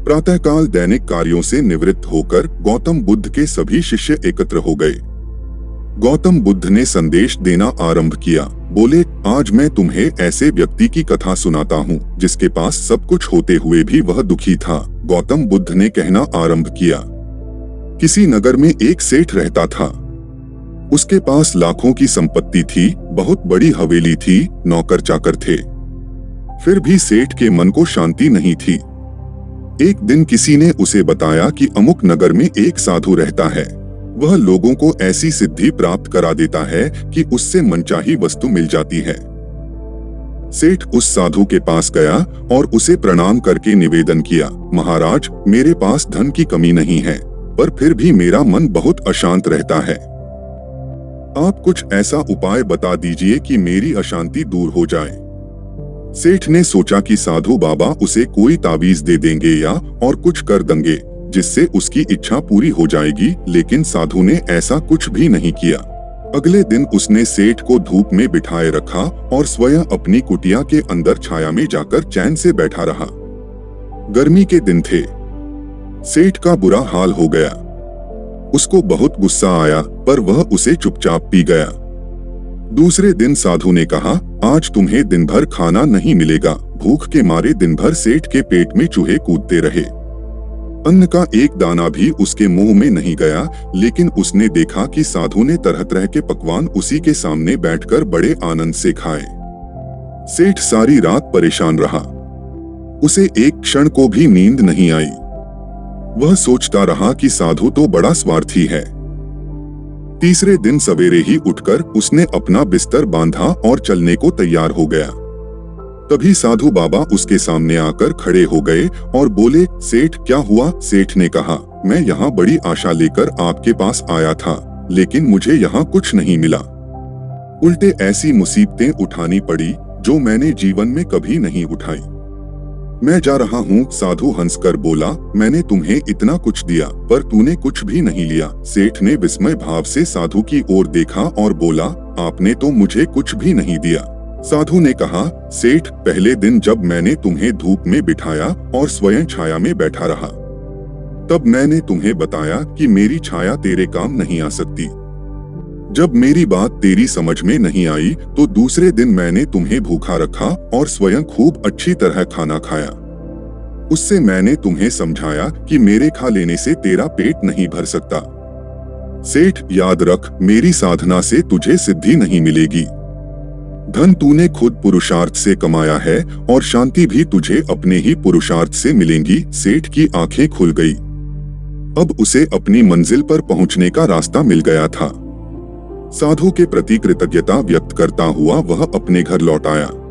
प्रातःकाल दैनिक कार्यों से निवृत्त होकर गौतम बुद्ध के सभी शिष्य एकत्र हो गए। गौतम बुद्ध ने संदेश देना आरंभ किया। बोले, आज मैं तुम्हें ऐसे व्यक्ति की कथा सुनाता हूँ जिसके पास सब कुछ होते हुए भी वह दुखी था। गौतम बुद्ध ने कहना आरंभ किया। किसी नगर में एक सेठ रहता था। उसके पास लाखों की संपत्ति थी, बहुत बड़ी हवेली थी, नौकर चाकर थे। फिर भी सेठ के मन को शांति नहीं थी। एक दिन किसी ने उसे बताया कि अमुक नगर में एक साधु रहता है। वह लोगों को ऐसी सिद्धि प्राप्त करा देता है कि उससे मनचाही वस्तु मिल जाती है। सेठ उस साधु के पास गया और उसे प्रणाम करके निवेदन किया, महाराज, मेरे पास धन की कमी नहीं है, पर फिर भी मेरा मन बहुत अशांत रहता है। आप कुछ ऐसा उपाय बता दीजिए कि मेरी अशांति दूर हो जाए। सेठ ने सोचा कि साधु बाबा उसे कोई तावीज दे देंगे या और कुछ कर देंगे जिससे उसकी इच्छा पूरी हो जाएगी, लेकिन साधु ने ऐसा कुछ भी नहीं किया। अगले दिन उसने सेठ को धूप में बिठाए रखा और स्वयं अपनी कुटिया के अंदर छाया में जाकर चैन से बैठा रहा। गर्मी के दिन थे। सेठ का बुरा हाल हो गया। उसको बहुत गुस्सा आया, पर वह उसे चुपचाप पी गया। दूसरे दिन साधु ने कहा, आज तुम्हें दिन भर खाना नहीं मिलेगा। भूख के मारे दिन भर सेठ के पेट में चूहे कूदते रहे। अन्न का एक दाना भी उसके मुंह में नहीं गया, लेकिन उसने देखा कि साधु ने तरह तरह के पकवान उसी के सामने बैठकर बड़े आनंद से खाए। सेठ सारी रात परेशान रहा। उसे एक क्षण को भी नींद नहीं आई। वह सोचता रहा कि साधु तो बड़ा स्वार्थी है। तीसरे दिन सवेरे ही उठकर उसने अपना बिस्तर बांधा और चलने को तैयार हो गया। तभी साधु बाबा उसके सामने आकर खड़े हो गए और बोले, सेठ क्या हुआ? सेठ ने कहा, मैं यहाँ बड़ी आशा लेकर आपके पास आया था, लेकिन मुझे यहाँ कुछ नहीं मिला। उल्टे ऐसी मुसीबतें उठानी पड़ी जो मैंने जीवन में कभी नहीं उठाई। मैं जा रहा हूँ। साधु हंसकर बोला, मैंने तुम्हें इतना कुछ दिया, पर तूने कुछ भी नहीं लिया। सेठ ने विस्मय भाव से साधु की ओर देखा और बोला, आपने तो मुझे कुछ भी नहीं दिया। साधु ने कहा, सेठ, पहले दिन जब मैंने तुम्हें धूप में बिठाया और स्वयं छाया में बैठा रहा, तब मैंने तुम्हें बताया कि मेरी छाया तेरे काम नहीं आ सकती। जब मेरी बात तेरी समझ में नहीं आई तो दूसरे दिन मैंने तुम्हें भूखा रखा और स्वयं खूब अच्छी तरह खाना खाया। उससे मैंने तुम्हें समझाया कि मेरे खा लेने से तेरा पेट नहीं भर सकता। सेठ, याद रख, मेरी साधना से तुझे सिद्धि नहीं मिलेगी। धन तूने खुद पुरुषार्थ से कमाया है और शांति भी तुझे अपने ही पुरुषार्थ से मिलेंगी। सेठ की आंखें खुल गई। अब उसे अपनी मंजिल पर पहुंचने का रास्ता मिल गया था। साधु के प्रति कृतज्ञता व्यक्त करता हुआ वह अपने घर लौट आया।